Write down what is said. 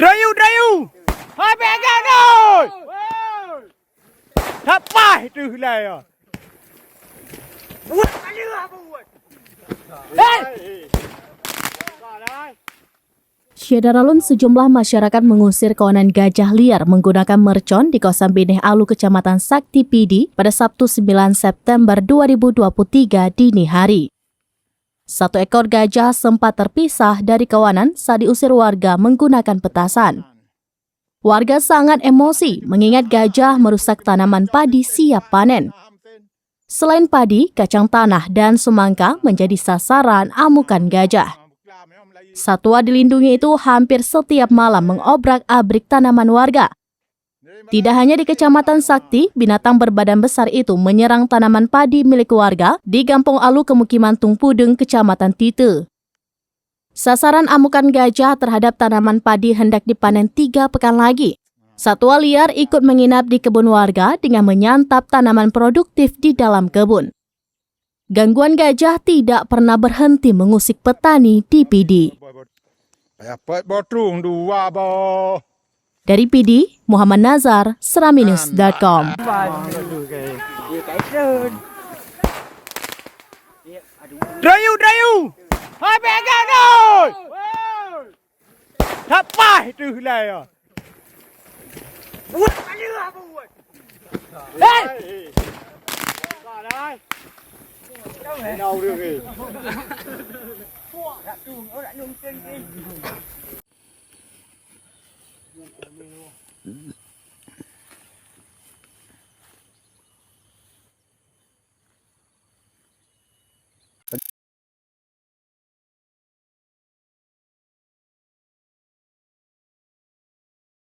Rayu, hai pegang rồi. Thapa itu lah ya. Syedaralun sejumlah masyarakat mengusir kawanan gajah liar menggunakan mercon di kawasan Beneh Alu, Kecamatan Sakti Pidi pada Sabtu 9 September 2023 dini hari. Satu ekor gajah sempat terpisah dari kawanan saat diusir warga menggunakan petasan. Warga sangat emosi mengingat gajah merusak tanaman padi siap panen. Selain padi, kacang tanah dan semangka menjadi sasaran amukan gajah. Satwa dilindungi itu hampir setiap malam mengobrak-abrik tanaman warga. Tidak hanya di Kecamatan Sakti, binatang berbadan besar itu menyerang tanaman padi milik warga di Kampung Alu, Kemukiman Tungpudeng, Kecamatan Tite. Sasaran amukan gajah terhadap tanaman padi hendak dipanen 3 pekan lagi. Satwa liar ikut menginap di kebun warga dengan menyantap tanaman produktif di dalam kebun. Gangguan gajah tidak pernah berhenti mengusik petani di Pidi. Dari Pidi, Muhammad Nazar, Seraminus.com. Rayu, hai pegang rồi. Thapa itu lah ya. Đâu được kì.